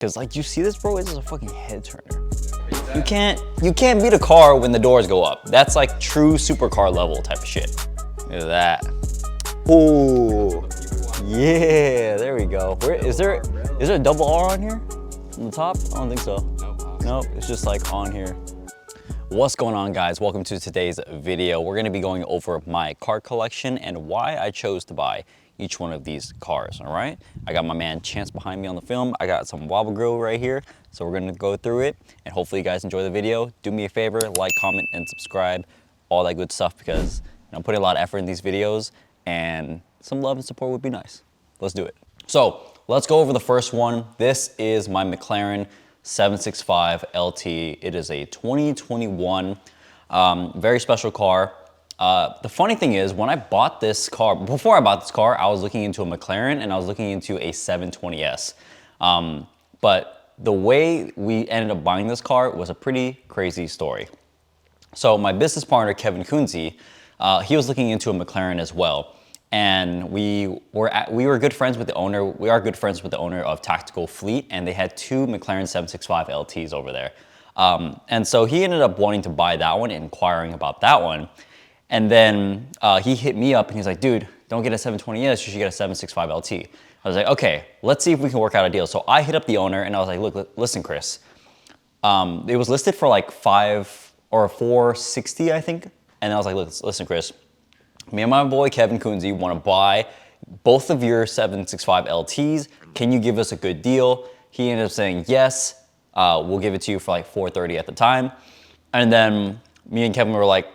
Cause like, you see this, bro? This is a fucking head turner. You can't beat a car when the doors go up. That's like true supercar level type of shit. Look at that. Ooh, yeah, there we go. Is there a double R on here? On the top? I don't think so. Nope, it's just like on here. What's going on, guys? Welcome to today's video. We're gonna be going over my car collection and why I chose to buy each one of these cars, all right? I got my man Chance behind me on the film. I got some Wobble Grill right here. So we're gonna go through it and hopefully you guys enjoy the video. Do me a favor, like, comment, and subscribe, all that good stuff, because I'm putting a lot of effort in these videos and some love and support would be nice. Let's do it. So let's go over the first one. This is my McLaren 765 LT. It is a 2021, very special car. The funny thing is, when I bought this car, before I bought this car, I was looking into a McLaren and I was looking into a 720S. But the way we ended up buying this car was a pretty crazy story. So my business partner, Kevin Kunze, he was looking into a McLaren as well. And we were good friends with the owner. We are good friends with the owner of Tactical Fleet, and they had two McLaren 765 LTs over there. And so he ended up wanting to buy that one, inquiring about that one. And then he hit me up and he's like, dude, don't get a 720S, you should get a 765 LT. I was like, okay, let's see if we can work out a deal. So I hit up the owner and I was like, look, listen, Chris. It was listed for like $460, I think. And I was like, look, listen, Chris. Me and my boy Kevin Kunze want to buy both of your 765 LTs. Can you give us a good deal? He ended up saying yes. We'll give it to you for like $430 at the time. And then me and Kevin were like,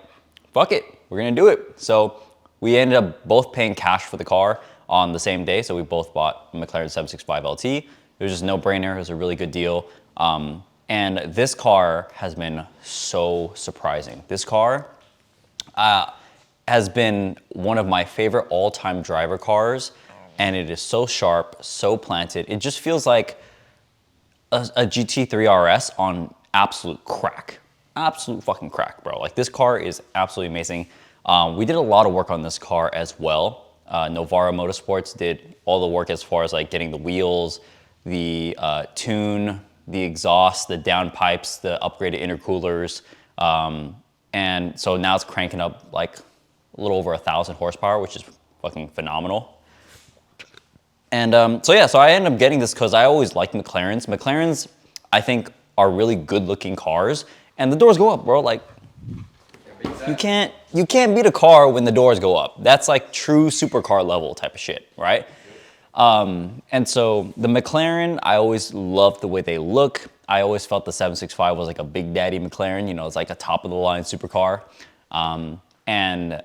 fuck it, we're gonna do it. So we ended up both paying cash for the car on the same day. So we both bought a McLaren 765 LT. It was just no brainer. It was a really good deal. And this car has been so surprising. This car, has been one of my favorite all-time driver cars, and it is so sharp, so planted. It just feels like a GT3 RS on absolute crack. Absolute fucking crack, bro. Like, this car is absolutely amazing. We did a lot of work on this car as well. Novara Motorsports did all the work as far as like getting the wheels, the tune, the exhaust, the downpipes, the upgraded intercoolers. And so now it's cranking up like a little over 1,000 horsepower, which is fucking phenomenal. And so I ended up getting this because I always liked McLarens. McLarens, I think, are really good looking cars, and the doors go up, bro. Like, you can't beat a car when the doors go up. That's like true supercar level type of shit, right? And so the McLaren, I always loved the way they look. I always felt the 765 was like a big daddy McLaren, you know, it's like a top of the line supercar. And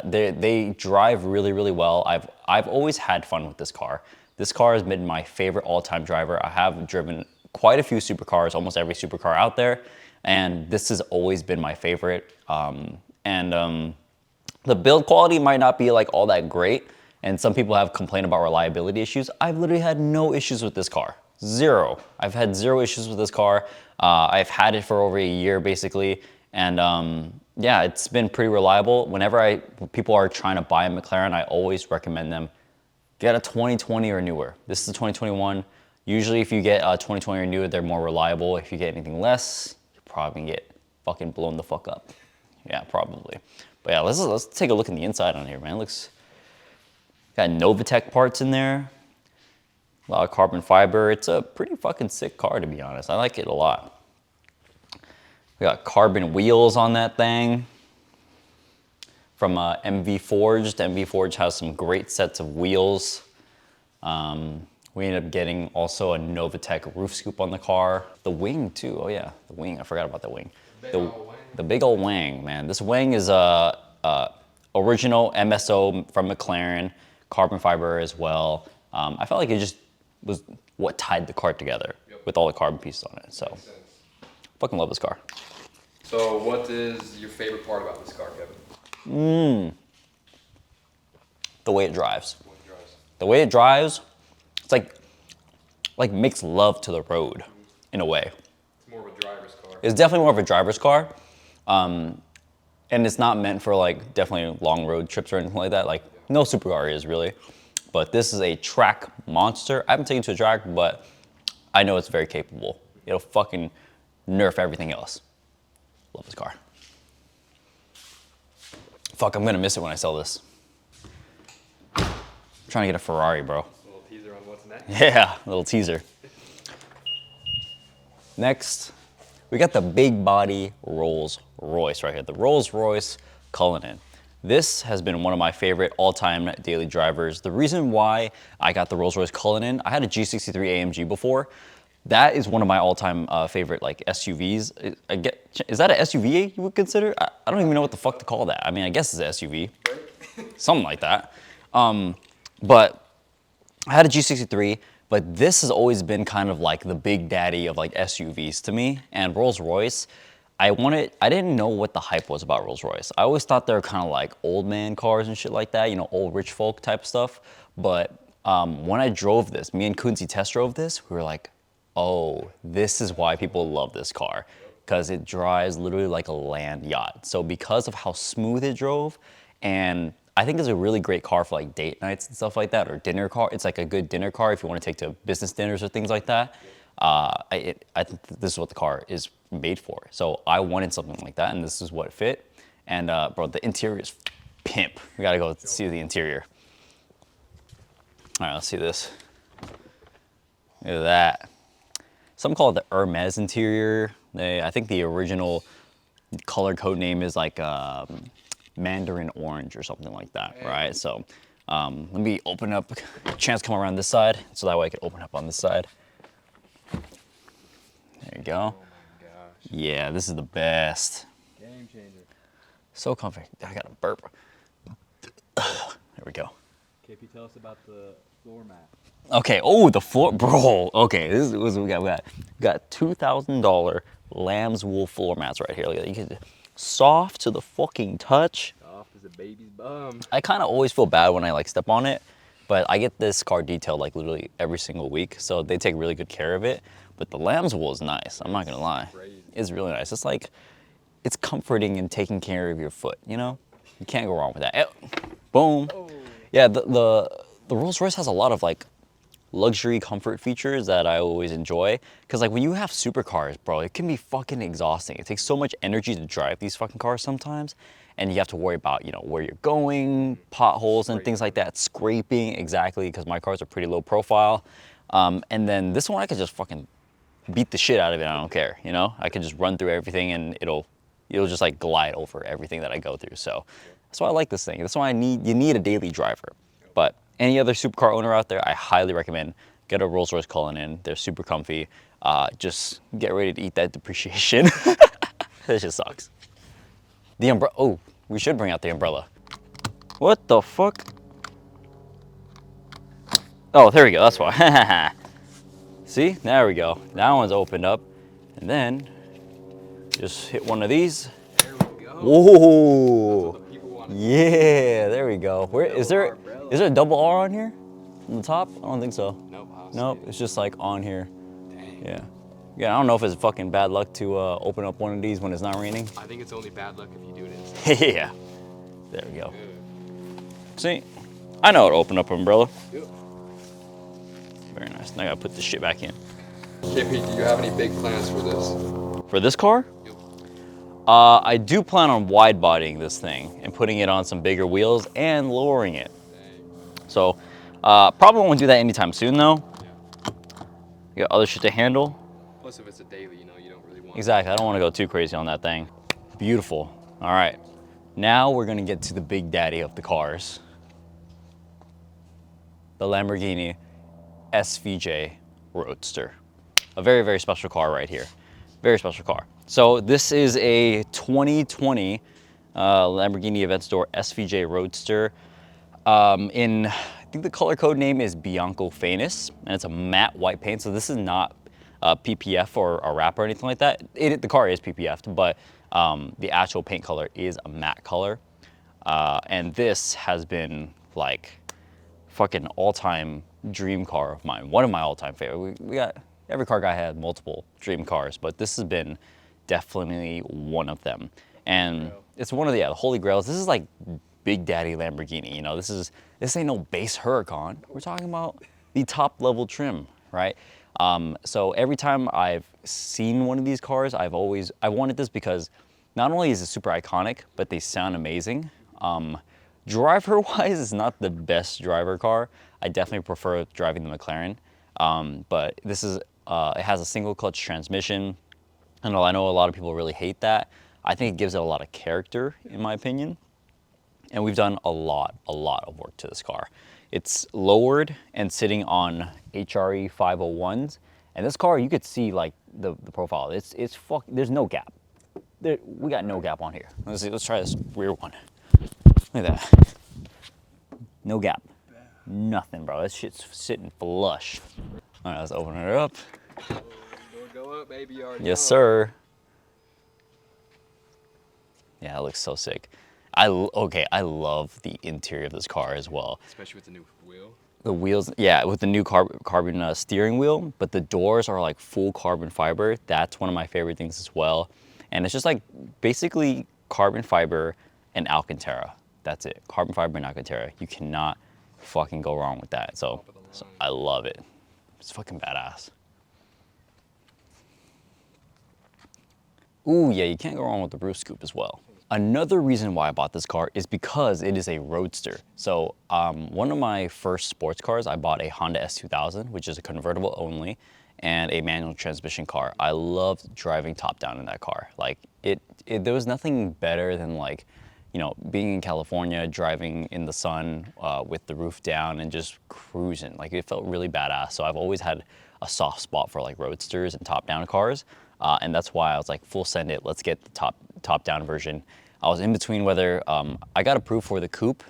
they drive really, really well. I've always had fun with this car. This car has been my favorite all-time driver. I have driven quite a few supercars, almost every supercar out there, and this has always been my favorite. The build quality might not be like all that great, and some people have complained about reliability issues. I've literally had no issues with this car. Zero. I've had zero issues with this car. I've had it for over a year basically, and yeah, it's been pretty reliable. Whenever people are trying to buy a McLaren, I always recommend them get a 2020 or newer. This is a 2021. Usually if you get a 2020 or newer, they're more reliable. If you get anything less, you're probably gonna get fucking blown the fuck up. Yeah, probably. But yeah, let's take a look in the inside on here, man. Looks, got Novitec parts in there. A lot of carbon fiber. It's a pretty fucking sick car, to be honest. I like it a lot. We got carbon wheels on that thing from MV Forged. MV Forged has some great sets of wheels. We ended up getting also a Novitec roof scoop on the car. The wing too, oh yeah, the wing, I forgot about the wing. The big old wing, man. This wing is a original MSO from McLaren, carbon fiber as well. I felt like it just was what tied the car together with all the carbon pieces on it, so. Fucking love this car. So what is your favorite part about this car, Kevin? The way it drives. The way it drives, it's like makes love to the road in a way. It's more of a driver's car. It's definitely more of a driver's car. And it's not meant for like definitely long road trips or anything like that. Like no supercar is really. But this is a track monster. I haven't taken it to a track, but I know it's very capable. It'll fucking nerf everything else. Love this car. Fuck, I'm gonna miss it when I sell this. I'm trying to get a Ferrari, bro. A little teaser on what's next. Yeah, a little teaser. Next, we got the big body Rolls-Royce right here, the RollsRoyce Cullinan. This has been one of my favorite all-time daily drivers. The reason why I got the RollsRoyce Cullinan, I had a G63 AMG before. That is one of my all-time favorite like SUVs. Is that an SUV you would consider? I don't even know what the fuck to call that. I mean, I guess it's an SUV, something like that. But I had a G63, but this has always been kind of like the big daddy of like SUVs to me. And Rolls-Royce, I didn't know what the hype was about Rolls-Royce. I always thought they were kind of like old man cars and shit like that, you know, old rich folk type stuff. But when I drove this, me and Kunzi test drove this, we were like, oh, this is why people love this car, because it drives literally like a land yacht. So because of how smooth it drove, and I think it's a really great car for like date nights and stuff like that, or dinner car. It's like a good dinner car if you want to take to business dinners or things like that. I think this is what the car is made for. So I wanted something like that, and this is what fit. And bro, the interior is pimp. We gotta go see the interior. All right, let's see this. Look at that. Some call it the Hermes interior. I think the original color code name is like Mandarin Orange or something like that, right? So let me open up, chance come around this side, so that way I can open up on this side. There you go. Oh my gosh. Yeah, this is the best. Game changer. So comfy. I got a burp. There we go. KP, tell us about the floor mat. Okay, oh, the floor, bro. Okay, this is what we got. We got $2,000 lamb's wool floor mats right here. Look at that. You can soft to the fucking touch. Soft as a baby's bum. I kind of always feel bad when I like step on it, but I get this car detailed like literally every single week, so they take really good care of it. But the lamb's wool is nice. I'm not gonna lie. Crazy. It's really nice. It's like, it's comforting and taking care of your foot. You know, you can't go wrong with that. Boom. Oh. Yeah, the Rolls-Royce has a lot of like luxury comfort features that I always enjoy. Cause like when you have supercars, bro, it can be fucking exhausting. It takes so much energy to drive these fucking cars sometimes. And you have to worry about, you know, where you're going, potholes and things like that, scraping, exactly, because my cars are pretty low profile. And then this one, I could just fucking beat the shit out of it. I don't care, you know? I can just run through everything and it'll just like glide over everything that I go through. So that's why I like this thing. That's why you need a daily driver. But any other supercar owner out there, I highly recommend get a Rolls-Royce Cullinan. They're super comfy. Just get ready to eat that depreciation. This just sucks. The umbrella, oh, we should bring out the umbrella. What the fuck? Oh, there we go, that's why. See, there we go. That one's opened up. And then, just hit one of these. There we go. Whoa. The people want to Yeah, there we go. Where is there a double R on here? On the top? I don't think so. Nope, it's just like on here. Dang. Yeah. Yeah, I don't know if it's fucking bad luck to open up one of these when it's not raining. I think it's only bad luck if you do it inside. Yeah. There we go. See? I know how to open up an umbrella. Yep. Very nice. Now I gotta put this shit back in. KP, do you have any big plans for this? For this car? Yep. I do plan on wide bodying this thing and putting it on some bigger wheels and lowering it. Dang. So probably won't do that anytime soon though. Yeah. You got other shit to handle. Plus, if it's a daily, you know, you don't really want. Exactly, I don't want to go too crazy on that thing. Beautiful. All right, now we're gonna get to the big daddy of the cars. The Lamborghini SVJ Roadster. A very, very special car right here. Very special car. So this is a 2020 Lamborghini Aventador SVJ Roadster. I think the color code name is Bianco Famous, and it's a matte white paint. So this is not PPF or a wrap or anything like that. The car is PPF'd, but the actual paint color is a matte color. And this has been like fucking all-time dream car of mine. One of my all-time favorite. We got, every car guy had multiple dream cars, but this has been definitely one of them. And it's one of the holy grails. This is like Big Daddy Lamborghini, you know, this ain't no base Huracan. We're talking about the top level trim, right? So every time I've seen one of these cars, I wanted this because not only is it super iconic, but they sound amazing. Driver-wise, it's not the best driver car. I definitely prefer driving the McLaren. But this is, it has a single clutch transmission. And I know a lot of people really hate that. I think it gives it a lot of character, in my opinion. And we've done a lot of work to this car. It's lowered and sitting on HRE 501s. And this car, you could see like the profile. There's no gap. We got no gap on here. Let's try this rear one. Look at that. No gap. Nothing, bro. That shit's sitting flush. All right, let's open it up. Door go up, baby. You already Yes, know. sir. Yeah, it looks so sick. I love the interior of this car as well. Especially with the new wheel. The wheels, yeah, with the new carbon steering wheel, but the doors are like full carbon fiber. That's one of my favorite things as well. And it's just like basically carbon fiber and Alcantara. That's it. Carbon fiber and Alcantara. You cannot fucking go wrong with that. So I love it. It's fucking badass. Ooh, yeah, you can't go wrong with the roof scoop as well. Another reason why I bought this car is because it is a roadster. So one of my first sports cars, I bought a Honda S2000, which is a convertible only, and a manual transmission car. I loved driving top down in that car. Like there was nothing better than like, you know, being in California, driving in the sun with the roof down and just cruising. Like it felt really badass. So I've always had a soft spot for like roadsters and top down cars. And that's why I was like, full send it, let's get the top down version. I was in between whether, I got approved for the coupe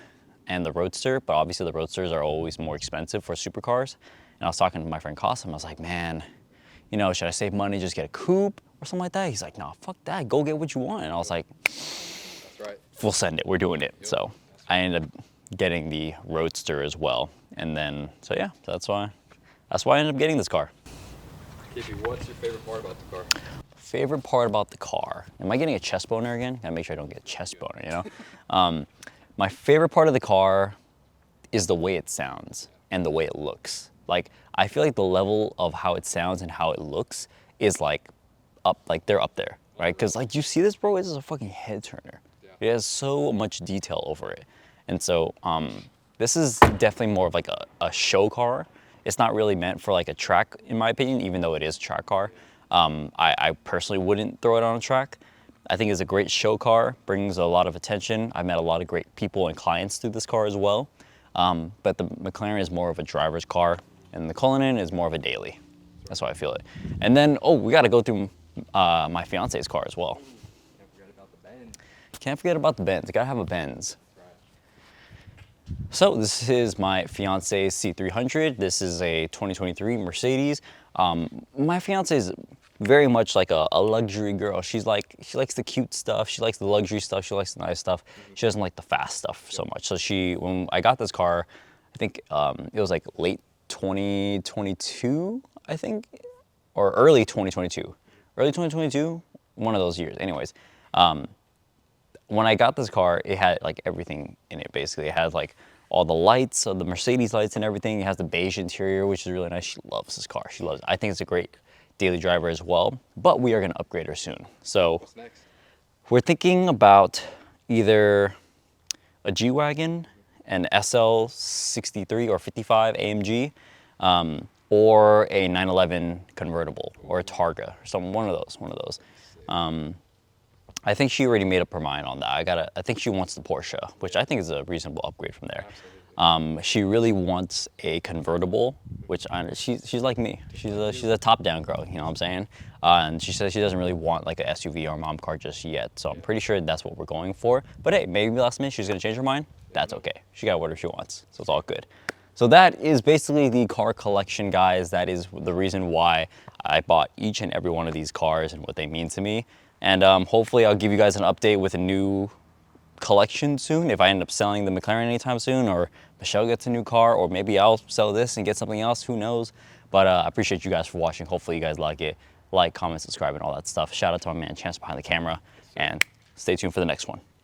and the roadster, but obviously the roadsters are always more expensive for supercars. And I was talking to my friend Cossum, I was like, man, you know, should I save money, just get a coupe or something like that? He's like, nah, fuck that, go get what you want. And I was like, That's right. full send it, we're doing it. So I ended up getting the roadster as well. And then, so yeah, that's why I ended up getting this car. Kippy, what's your favorite part about the car? Favorite part about the car. Am I getting a chest boner again? Gotta make sure I don't get a chest boner, you know? My favorite part of the car is the way it sounds and the way it looks. Like, I feel like the level of how it sounds and how it looks is like they're up there, right? Because like, you see this, bro, it's a fucking head turner. It has so much detail over it. And so this is definitely more of like a show car. It's not really meant for like a track, in my opinion, even though it is a track car. I personally wouldn't throw it on a track. I think it's a great show car, brings a lot of attention. I've met a lot of great people and clients through this car as well. But the McLaren is more of a driver's car, and the Cullinan is more of a daily. That's how I feel it. And then, oh, we gotta go through my fiance's car as well. Can't forget about the Benz. Can't forget about the Benz, gotta have a Benz. So this is my fiance's C300. This is a 2023 Mercedes. My fiance is very much like a luxury girl. She likes the cute stuff. She likes the luxury stuff. She likes the nice stuff. She doesn't like the fast stuff so much. So when I got this car, I think it was like late 2022, I think, or early 2022. Early 2022, one of those years. Anyways, when I got this car, it had like everything in it, basically. It had like all the lights, so the Mercedes lights and everything. It has the beige interior, which is really nice. She loves this car. She loves it. I think it's a great daily driver as well, but we are gonna upgrade her soon. So What's next? we're thinking about either a G-Wagon, an SL63 or 55 AMG, or a 911 convertible or a Targa, or one of those. I think she already made up her mind on that. I think she wants the Porsche, which I think is a reasonable upgrade from there. She really wants a convertible, which she's like me. She's a top-down girl, you know what I'm saying? And she says she doesn't really want like an SUV or a mom car just yet. So I'm pretty sure that's what we're going for. But hey, maybe last minute she's gonna change her mind. That's okay. She got whatever she wants, so it's all good. So that is basically the car collection, guys. That is the reason why I bought each and every one of these cars and what they mean to me. And hopefully I'll give you guys an update with a new collection soon, if I end up selling the McLaren anytime soon, or Michelle gets a new car, or maybe I'll sell this and get something else, who knows. But I appreciate you guys for watching. Hopefully you guys like it. Like, comment, subscribe, and all that stuff. Shout out to my man Chance behind the camera, and stay tuned for the next one.